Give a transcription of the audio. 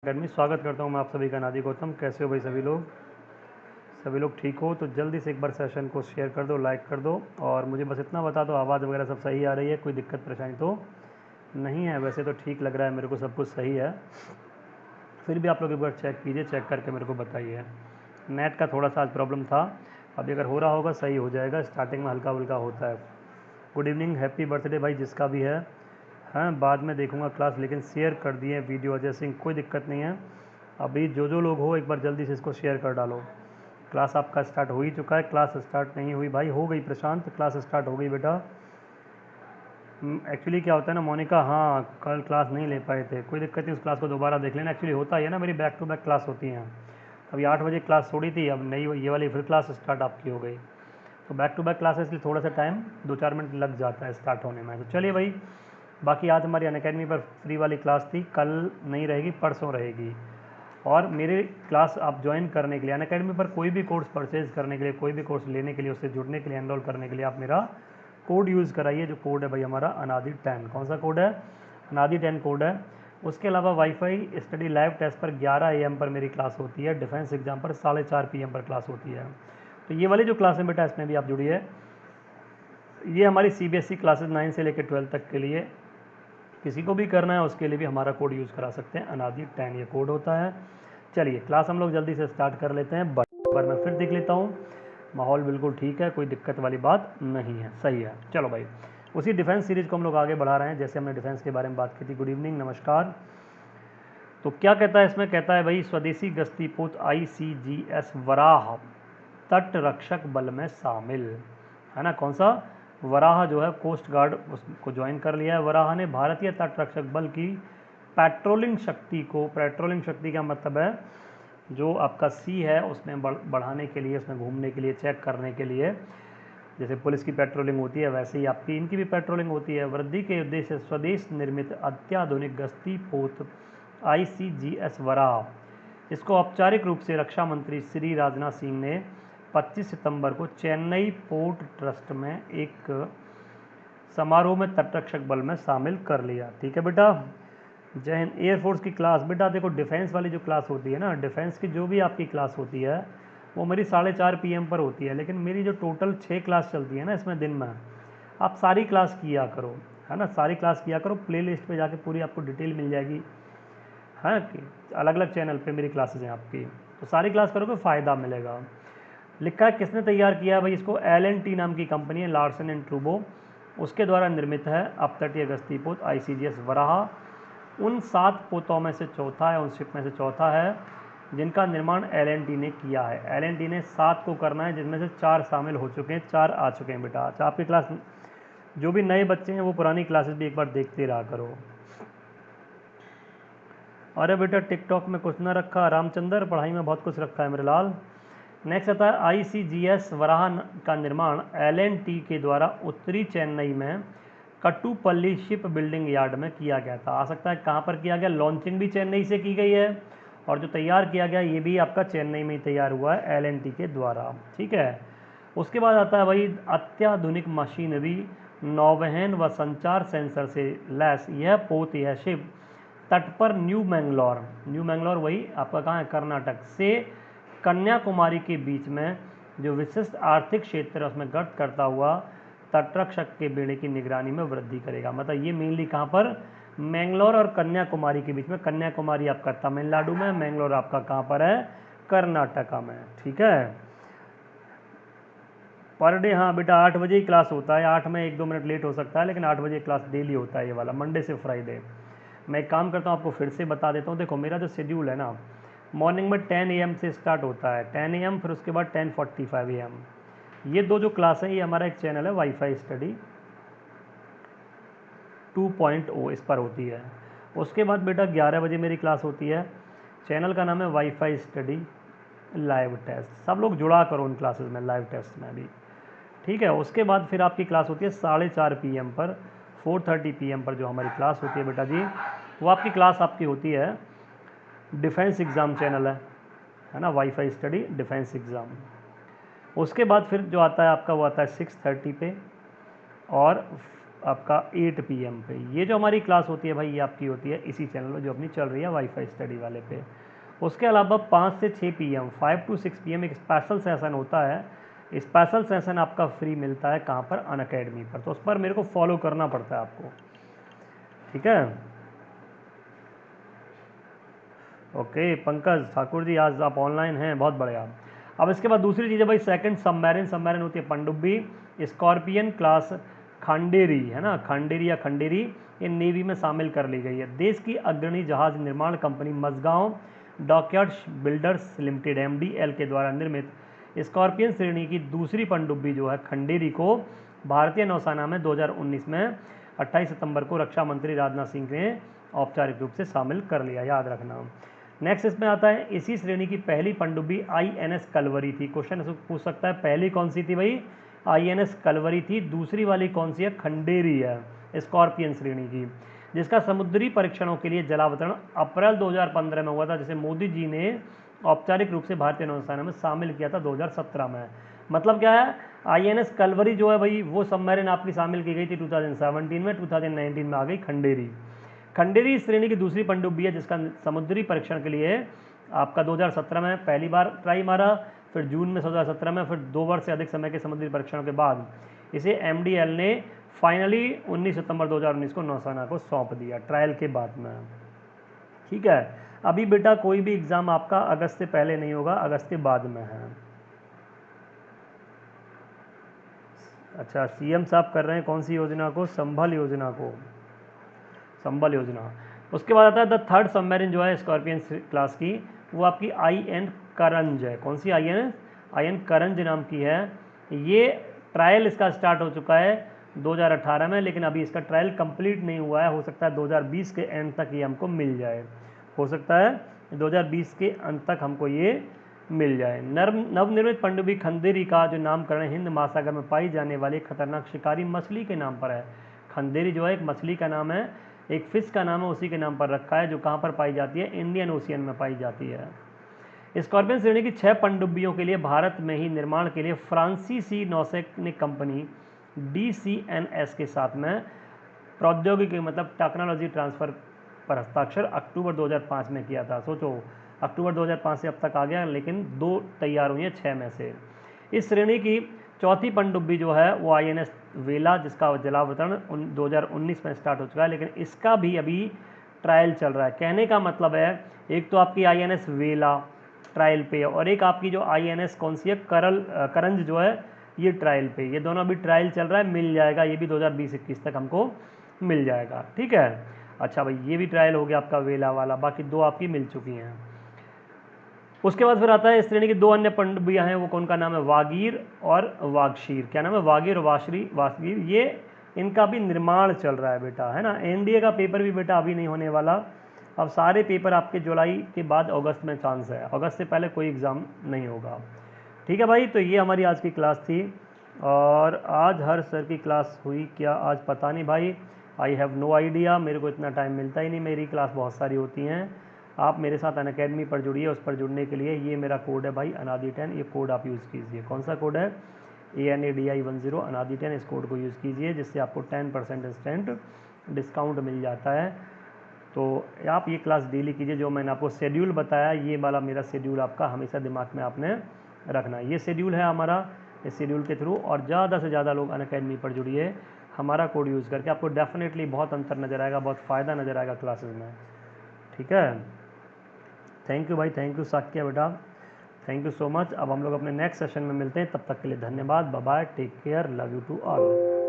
Academy स्वागत करता हूं मैं आप सभी का। नादी गौतम, कैसे हो भाई सभी लोग ठीक हो तो जल्दी से एक बार सेशन को शेयर कर दो, लाइक कर दो और मुझे बस इतना बता दो आवाज़ वगैरह सब सही आ रही है, कोई दिक्कत परेशानी तो नहीं है। वैसे तो ठीक लग रहा है मेरे को, सब कुछ सही है, फिर भी आप लोग एक बार चेक कीजिए, चेक करके मेरे को बताइए। नेट का थोड़ा सा आज प्रॉब्लम था, अभी अगर हो रहा होगा सही हो जाएगा, स्टार्टिंग में हल्का हल्का होता है। गुड इवनिंग, हैप्पी बर्थडे भाई जिसका भी है। हाँ, बाद में देखूंगा क्लास, लेकिन शेयर कर दिए वीडियो अजय सिंह, कोई दिक्कत नहीं है। अभी जो लोग हो एक बार जल्दी से इसको शेयर कर डालो। क्लास आपका स्टार्ट हो ही चुका है, क्लास स्टार्ट नहीं हुई भाई, हो गई प्रशांत, क्लास स्टार्ट हो गई बेटा। एक्चुअली क्या होता है ना मोनिका, हाँ कल क्लास नहीं ले पाए थे, कोई दिक्कत नहीं, उस क्लास को दोबारा देख लेना। एक्चुअली होता ही है ना, मेरी बैक टू बैक क्लास होती हैं। अभी 8 बजे क्लास छोड़ी थी, अब नई ये वाली फिर क्लास स्टार्ट आपकी हो गई, तो बैक टू बैक क्लास है, इसलिए थोड़ा सा टाइम 2-4 मिनट लग जाता है स्टार्ट होने में। तो चलिए भाई, बाकी आज हमारी अनअकैडमी पर फ्री वाली क्लास थी, कल नहीं रहेगी, परसों रहेगी। और मेरे क्लास आप ज्वाइन करने के लिए अनअकैडमी पर कोई भी कोर्स परचेज करने के लिए, कोई भी कोर्स लेने के लिए, उससे जुड़ने के लिए, एनरोल करने के लिए आप मेरा कोड यूज़ कराइए, जो कोड है भाई हमारा अनादि 10। कौन सा कोड है? अनादि 10 कोड है। उसके अलावा वाईफाई स्टडी लाइव टेस्ट पर 11 AM पर मेरी क्लास होती है, डिफेंस एग्जाम पर 4:30 PM पर क्लास होती है। तो ये वाली जो क्लास है बेटा, इसमें भी आप जुड़िए। ये हमारी CBSE क्लासेस 9 से लेकर 12 तक के लिए, किसी को भी करना है उसके लिए भी हमारा कोड यूज़ करा सकते हैं, अनादि 10 ये कोड होता है। चलिए क्लास हम लोग जल्दी से स्टार्ट कर लेते हैं। बार मैं फिर देख लेता हूँ, माहौल बिल्कुल ठीक है, कोई दिक्कत वाली बात नहीं है, सही है। चलो भाई, उसी डिफेंस सीरीज को हम लोग आगे बढ़ा रहे हैं, जैसे हमने डिफेंस के बारे में बात की थी। गुड इवनिंग, नमस्कार। तो क्या कहता है इसमें? कहता है भाई, स्वदेशी गश्तीपोत ICGS वराह तट रक्षक बल में शामिल है ना। कौन सा? वराह जो है कोस्ट गार्ड, उसको ज्वाइन कर लिया है। वराह ने भारतीय तट रक्षक बल की पेट्रोलिंग शक्ति को, पेट्रोलिंग शक्ति का मतलब है जो आपका सी है उसमें बढ़ाने के लिए, उसमें घूमने के लिए, चेक करने के लिए, जैसे पुलिस की पेट्रोलिंग होती है वैसे ही आपकी इनकी भी पेट्रोलिंग होती है। वृद्धि के उद्देश्य से स्वदेश निर्मित अत्याधुनिक गश्ती पोत ICGS वराह, इसको औपचारिक रूप से रक्षा मंत्री श्री राजनाथ सिंह ने 25 सितंबर को चेन्नई पोर्ट ट्रस्ट में एक समारोह में तटरक्षक बल में शामिल कर लिया। ठीक है बेटा, जय हिंद। एयरफोर्स की क्लास बेटा देखो, डिफेंस वाली जो क्लास होती है ना, डिफेंस की जो भी आपकी क्लास होती है वो मेरी 4:30 PM पर होती है, लेकिन मेरी जो टोटल 6 क्लास चलती है ना इसमें दिन में, आप सारी क्लास किया करो, है ना, सारी क्लास किया करो। प्ले लिस्ट पर जाके पूरी आपको डिटेल मिल जाएगी, है कि अलग अलग चैनल पे मेरी क्लासेज हैं आपकी, तो सारी क्लास करोगे फ़ायदा मिलेगा। लिखा है किसने तैयार किया है भाई इसको? LNT नाम की कंपनी है, लार्सन एंड ट्रूबो, उसके द्वारा निर्मित है अपतटीय गश्ती पोत ICGS वराह। उन 7 पोतों में से चौथा है, उन शिप में से चौथा है जिनका निर्माण LNT ने किया है। LNT ने 7 को करना है, जिसमें से 4 शामिल हो चुके हैं, 4 आ चुके हैं बेटा। अच्छा, आपकी क्लास जो भी नए बच्चे हैं वो पुरानी क्लासेस भी एक बार देखते रहा करो। अरे बेटा टिकटॉक में कुछ ना रखा रामचंद्र, पढ़ाई में बहुत कुछ रखा है मेरे लाल। नेक्स्ट आता है ICGS वराह का निर्माण LNT के द्वारा उत्तरी चेन्नई में कट्टुपल्ली शिप बिल्डिंग यार्ड में किया गया था। आ सकता है कहाँ पर किया गया? लॉन्चिंग भी चेन्नई से की गई है और जो तैयार किया गया ये भी आपका चेन्नई में ही तैयार हुआ है LNT के द्वारा। ठीक है, उसके बाद आता है भाई अत्याधुनिक मशीनरी, नौवहन व संचार सेंसर से लैस यह पोत, यह शिप तट पर न्यू मैंगलोर वही आपका कहाँ है? कर्नाटक से कन्याकुमारी के बीच में जो विशिष्ट आर्थिक क्षेत्र है उसमें गर्त करता हुआ तटरक्षक के बेड़े की निगरानी में वृद्धि करेगा। मतलब ये मेनली कहाँ पर? मैंगलोर और कन्याकुमारी के बीच में। कन्याकुमारी आपका तमिलनाडु में, मैंगलोर आपका कहाँ पर है? कर्नाटका में। ठीक है, पर डे, हाँ बेटा 8 बजे ही क्लास होता है, 8 में 1-2 मिनट लेट हो सकता है, लेकिन 8 बजे क्लास डेली होता है ये वाला, मंडे से फ्राइडे। मैं एक काम करता हूँ, आपको फिर से बता देता हूँ। देखो मेरा जो शेड्यूल है ना, मॉर्निंग में 10 AM से स्टार्ट होता है, 10 AM, फिर उसके बाद 10:45 AM। ये दो जो क्लास है ये हमारा एक चैनल है वाईफाई स्टडी 2.0, इस पर होती है। उसके बाद बेटा 11 बजे मेरी क्लास होती है, चैनल का नाम है वाईफाई स्टडी लाइव टेस्ट। सब लोग जुड़ा करो उन क्लासेस में, लाइव टेस्ट में भी। ठीक है, उसके बाद फिर आपकी क्लास होती है 4:30 PM पर, 4:30 PM पर जो हमारी क्लास होती है बेटा जी, वो आपकी क्लास आपकी होती है डिफेंस एग्ज़ाम चैनल है ना, वाईफाई स्टडी डिफेंस एग्ज़ाम। उसके बाद फिर जो आता है आपका वो आता है 6:30 पे, और आपका 8 PM पे। ये जो हमारी क्लास होती है भाई, ये आपकी होती है इसी चैनल पर जो अपनी चल रही है वाईफाई स्टडी वाले पे। उसके अलावा 5 से 6 PM 5 to 6 PM एक स्पेशल सेशन होता है। स्पेशल सेशन आपका फ्री मिलता है कहाँ पर, अनअकैडमी पर। तो उस पर मेरे को फॉलो करना पड़ता है आपको, ठीक है। ओके पंकज ठाकुर जी, आज आप ऑनलाइन हैं, बहुत बढ़िया। अब इसके बाद दूसरी चीज़ है भाई सेकंड सबमरीन। सबमरीन होती है पनडुब्बी, स्कॉर्पियन क्लास, खंडेरी है ना, खंडेरी या खंडेरी, ये नेवी में शामिल कर ली गई है। देश की अग्रणी जहाज निर्माण company Mazagon dockyards builders limited MDL के द्वारा निर्मित स्कॉर्पियन श्रेणी की दूसरी पनडुब्बी जो है खंडेरी को भारतीय नौसेना में 2019 में 28 सितंबर को रक्षा मंत्री राजनाथ सिंह ने औपचारिक रूप से शामिल कर लिया, याद रखना। नेक्स्ट इसमें आता है इसी श्रेणी की पहली पनडुब्बी INS कलवरी थी। क्वेश्चन पूछ सकता है पहली कौन सी थी भाई, INS कलवरी थी। दूसरी वाली कौन सी है, खंडेरी है, स्कॉर्पियन श्रेणी की, जिसका समुद्री परीक्षणों के लिए जलावतरण अप्रैल 2015 में हुआ था, जिसे मोदी जी ने औपचारिक रूप से भारतीय नौसेना में शामिल किया था 2017 में। मतलब क्या है, INS कलवरी जो है भाई वो सबमरीन आपकी शामिल की गई थी 2017 में, 2019 में आ गई खंडेरी। खंडेरी श्रेणी की दूसरी पनडुब्बी है जिसका समुद्री परीक्षण के लिए आपका 2017 में पहली बार ट्राई मारा, फिर जून में 2017 में, फिर 2 वर्ष से अधिक समय के समुद्री परीक्षणों के बाद इसे MDL ने फाइनली 19 सितंबर 2019 को नौसेना को सौंप दिया, ट्रायल के बाद में, ठीक है। अभी बेटा कोई भी एग्जाम आपका अगस्त से पहले नहीं होगा, अगस्त के बाद में है। अच्छा CM साहब कर रहे हैं कौन सी योजना को, संभल योजना को, संबल योजना। उसके बाद आता है द थर्ड सबमरीन जो है स्कॉर्पियन क्लास की, वो आपकी IN करंज है। कौन सी IN करंज नाम की है। ये ट्रायल इसका स्टार्ट हो चुका है 2018 में, लेकिन अभी इसका ट्रायल कंप्लीट नहीं हुआ है। हो सकता है 2020 के एंड तक ये हमको मिल जाए, हो सकता है 2020 के अंत तक हमको ये मिल जाए। नवनिर्मित पनडुब्बी खंदेरी का जो नामकरण हिंद महासागर में पाई जाने वाली खतरनाक शिकारी मछली के नाम पर है। खंदेरी जो है एक मछली का नाम है, एक फिश का नाम है, उसी के नाम पर रखा है, जो कहाँ पर पाई जाती है, इंडियन ओशियन में पाई जाती है। स्कॉर्पियन श्रेणी की 6 पनडुब्बियों के लिए भारत में ही निर्माण के लिए फ्रांसीसी नौसैनिक कंपनी DCNS के साथ में प्रौद्योगिकी मतलब टेक्नोलॉजी ट्रांसफर पर हस्ताक्षर अक्टूबर 2005 में किया था। सोचो अक्टूबर 2005 से अब तक आ गया, लेकिन 2 तैयार हुई हैं 6 में से। इस श्रेणी की चौथी पनडुब्बी जो है वो INS वेला, जिसका जलावतरण 2019 में स्टार्ट हो चुका है, लेकिन इसका भी अभी ट्रायल चल रहा है। कहने का मतलब है एक तो आपकी INS वेला ट्रायल पे है, और एक आपकी जो INS कौन सी है, करंज जो है ये ट्रायल पे, ये दोनों अभी ट्रायल चल रहा है, मिल जाएगा ये भी 2020-21 तक हमको मिल जाएगा, ठीक है। अच्छा भाई ये भी ट्रायल हो गया आपका वेला वाला, बाकी 2 आपकी मिल चुकी हैं। उसके बाद फिर आता है इस श्रेणी की 2 अन्य पनडुब्बियां हैं, वो कौन का नाम है, वागीर और वागशीर। क्या नाम है, वागीर और वागशीर। ये इनका भी निर्माण चल रहा है बेटा, है ना। NDA का पेपर भी बेटा अभी नहीं होने वाला, अब सारे पेपर आपके जुलाई के बाद अगस्त में चांस है, अगस्त से पहले कोई एग्ज़ाम नहीं होगा, ठीक है भाई। तो ये हमारी आज की क्लास थी, और आज हर सर की क्लास हुई क्या आज पता नहीं भाई, आई हैव नो आइडिया, मेरे को इतना टाइम मिलता ही नहीं, मेरी क्लास बहुत सारी होती हैं। आप मेरे साथ अनअकैडमी पर जुड़िए, उस पर जुड़ने के लिए ये मेरा कोड है भाई अनादि 10, ये कोड आप यूज़ कीजिए। कौन सा कोड है, ANADI10 अनादि 10, इस कोड को यूज़ कीजिए, जिससे आपको 10% इंस्टेंट डिस्काउंट मिल जाता है। तो आप ये क्लास डेली कीजिए, जो मैंने आपको शेड्यूल बताया, ये वाला मेरा शेड्यूल आपका हमेशा दिमाग में आपने रखना है। ये शेड्यूल है हमारा, इस शेड्यूल के थ्रू और ज़्यादा से ज़्यादा लोग अनअकैडमी पर जुड़िए, हमारा कोड यूज़ करके आपको डेफिनेटली बहुत अंतर नज़र आएगा, बहुत फ़ायदा नज़र आएगा क्लासेस में, ठीक है। थैंक यू भाई, थैंक यू साक्या बेटा, थैंक यू सो मच। अब हम लोग अपने नेक्स्ट सेशन में मिलते हैं, तब तक के लिए धन्यवाद, bye bye, take care, love you to all.